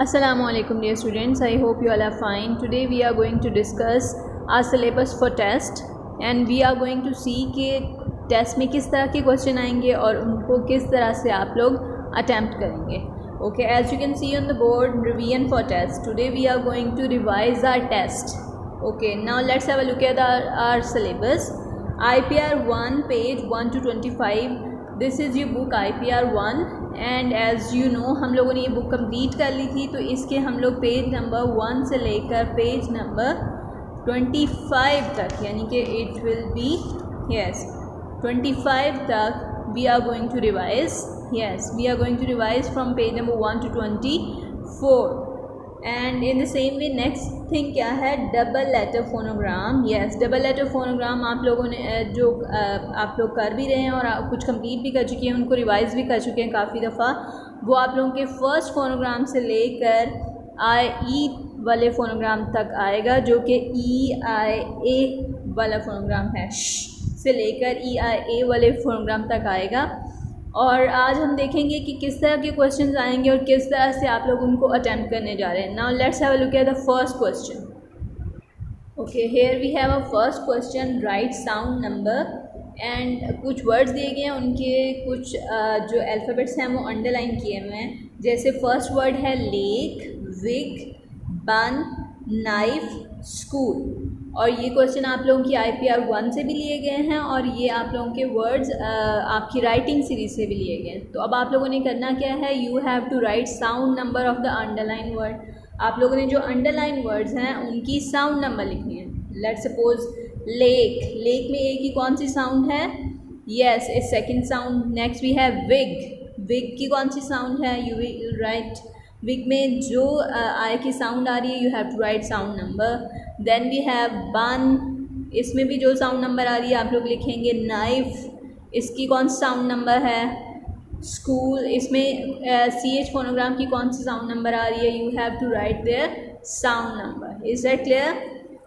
Assalamualaikum dear students, I hope you all are fine. Today we are going to discuss our syllabus for test and we are going to see कि test में किस तरह के question आएंगे और उनको किस तरह से आप लोग अटैम्प्ट करेंगे. Okay, as you can see on the board, revision for test. Today we are going to revise our test. Okay, now let's have a look at our syllabus. IPR 1 page 1 to 25. This is your book IPR 1 and as you know हम लोगों ने ये book complete कर ली थी, तो इसके हम लोग पेज नंबर 1 से लेकर पेज नंबर 25 तक, यानी कि इट विल बी 25 तक we are going to revise. We are going to revise from page number 1 to 24. And in the same way next thing क्या है, double letter phonogram. Double letter phonogram आप लोगों ने जो आप लोग कर भी रहे हैं और कुछ कंप्लीट भी कर चुके हैं, उनको रिवाइज भी कर चुके हैं काफ़ी दफ़ा. वो आप लोगों के फर्स्ट फोनोग्राम से लेकर आई वाले फोनोग्राम तक आएगा, जो कि EIA वाला फोनोग्राम है, से लेकर EIA वाले फोनोग्राम तक आएगा. और आज हम देखेंगे कि किस तरह के क्वेश्चंस आएंगे और किस तरह से आप लोग उनको अटेम्प्ट करने जा रहे हैं. Now let's have a look at the first question. Okay, here we have a first question, write sound number. And कुछ वर्ड्स दिए गए हैं, उनके कुछ जो अल्फ़ाबेट्स हैं वो अंडरलाइन किए हुए हैं. जैसे फर्स्ट वर्ड है लेक, विग, बन, नाइफ, स्कूल. और ये क्वेश्चन आप लोगों की IPR 1 से भी लिए गए हैं और ये आप लोगों के वर्ड्स आपकी राइटिंग सीरीज से भी लिए गए हैं. तो अब आप लोगों ने करना क्या है, you have to write sound number of the underline word. आप लोगों ने जो अंडरलाइन वर्ड्स हैं उनकी साउंड नंबर लिखनी है. Let's suppose lake. लेक में एक ही कौन सी साउंड है, yes a second sound. Next we have wig. Wig की कौन सी साउंड है, यू विल राइट विग में जो आई की साउंड आ रही है, you have to write sound number. Then we have bun. इसमें भी जो साउंड नंबर आ रही है आप लोग लिखेंगे. नाइफ, इसकी कौन सी साउंड नंबर है. स्कूल, इसमें CH फोनोग्राम की कौन सी साउंड नंबर आ रही है, you have to write their sound number. Is that clear?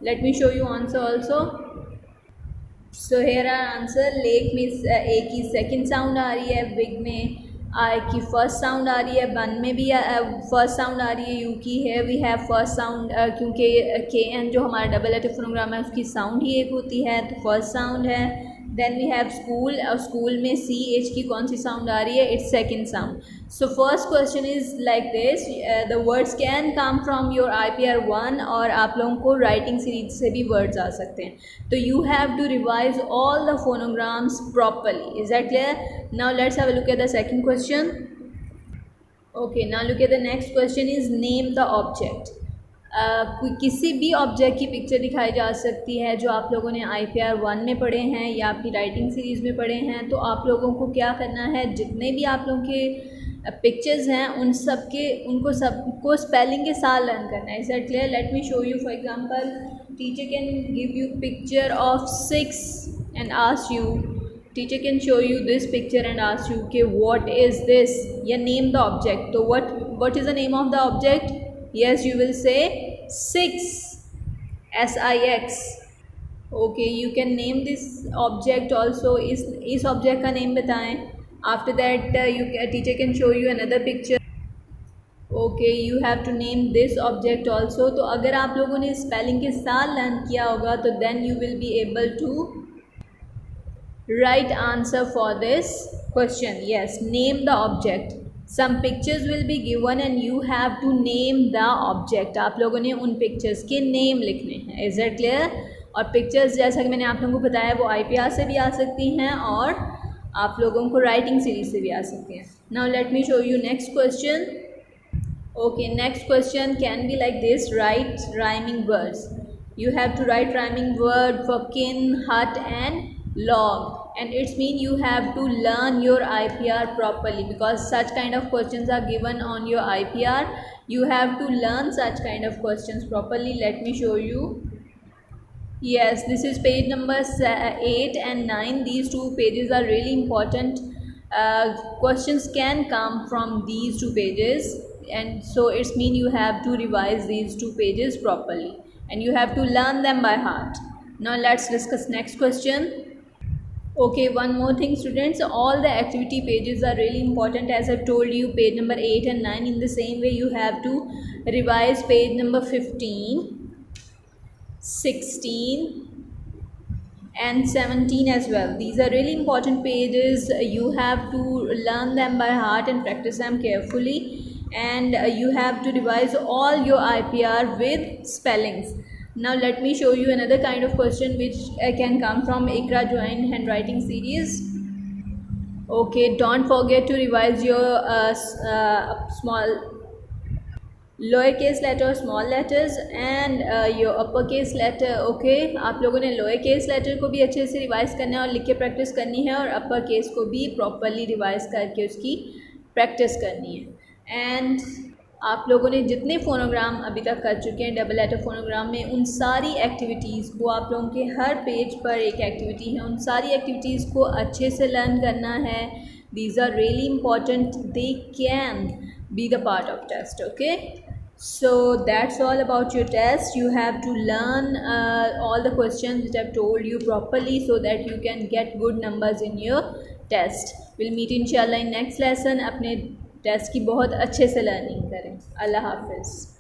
Let me show you answer also. So here are answer. Lake में ए की सेकेंड साउंड आ रही है, विग में आई की फर्स्ट साउंड आ रही है, बन में भी फर्स्ट साउंड आ रही है, यू की है वी हैव फर्स्ट साउंड, क्योंकि KN जो हमारा डबल लेटर फोनोग्राम है उसकी साउंड ही एक होती है, तो फर्स्ट साउंड है. Then we have school. और स्कूल में CH की कौन सी साउंड आ रही है, it's second sound. So first question is like this, the words can come from your IPR 1 और आप लोगों को राइटिंग सीरीज से भी वर्ड्स आ सकते हैं. तो you have to revise all the phonograms properly. Is that clear? Now let's have a look at the second question. Okay, now look at the next question is name the object. किसी भी object की picture दिखाई जा सकती है जो आप लोगों ने IPR 1 में पढ़े हैं या अपनी राइटिंग सीरीज़ में पढ़े हैं. तो आप लोगों को क्या करना है, जितने भी आप लोगों के पिक्चर्स हैं उनको सबको स्पेलिंग के साथ लर्न करना है. Is that clear? Let me show you. For example, teacher can give you picture of 6 and ask you, teacher can show you this picture and ask you कि व्हाट इज़ दिस, या name the object. तो what is the name of the object? Yes, you will say 6, SIX. Okay, you can name this object also. इस object का name बताएं. After that, teacher can show you another picture. Okay, you have to name this object also. तो अगर आप लोगों ने spelling के साथ लर्न किया होगा तो then you will be able to write answer for this question. Yes, name the object. Some pictures will be given and you have to name the object. आप लोगों ने उन पिक्चर्स के नेम लिखने हैं. Is that clear? और pictures जैसा कि मैंने आप लोगों को बताया वो IPR से भी आ सकती हैं और आप लोगों को राइटिंग सीरीज से भी आ सकती हैं. Now let me show you next question. Okay, next question can be like this, right rhyming words. You have to write rhyming word for kin, hut and log. And it's mean you have to learn your IPR properly because such kind of questions are given on your IPR. You have to learn such kind of questions properly. Let me show you. Yes, this is page number 8 and 9. These two pages are really important. Questions can come from these two pages, and so it's mean you have to revise these two pages properly and you have to learn them by heart. Now let's discuss next question. Okay, one more thing students, all the activity pages are really important. As I've told you, page number 8 and 9. In the same way, you have to revise page number 15, 16 and 17 as well. These are really important pages. You have to learn them by heart and practice them carefully, and you have to revise all your IPR with spellings. Now let me show you another kind of question which can come from Ikra Join handwriting series. Okay, don't forget to revise your small lower case letter और small letters and your upper case letter. Okay, आप लोगों ने lower case letter को भी अच्छे से revise करना है और लिख के प्रैक्टिस करनी है, और अपर केस को भी प्रॉपरली रिवाइज करके उसकी प्रैक्टिस करनी है. एंड आप लोगों ने जितने फोनोग्राम अभी तक कर चुके हैं डबल लेटर फोनोग्राम में, उन सारी एक्टिविटीज़ को, आप लोगों के हर पेज पर एक एक्टिविटी है, उन सारी एक्टिविटीज़ को अच्छे से लर्न करना है. These are really important, they can be the part of test. Okay, so that's all about your test. You have to learn all the questions which I've told you properly so that you can get good numbers in your test. We'll meet inshallah in next lesson. अपने test की बहुत अच्छे से learning करें. अल्लाह हाफिज़.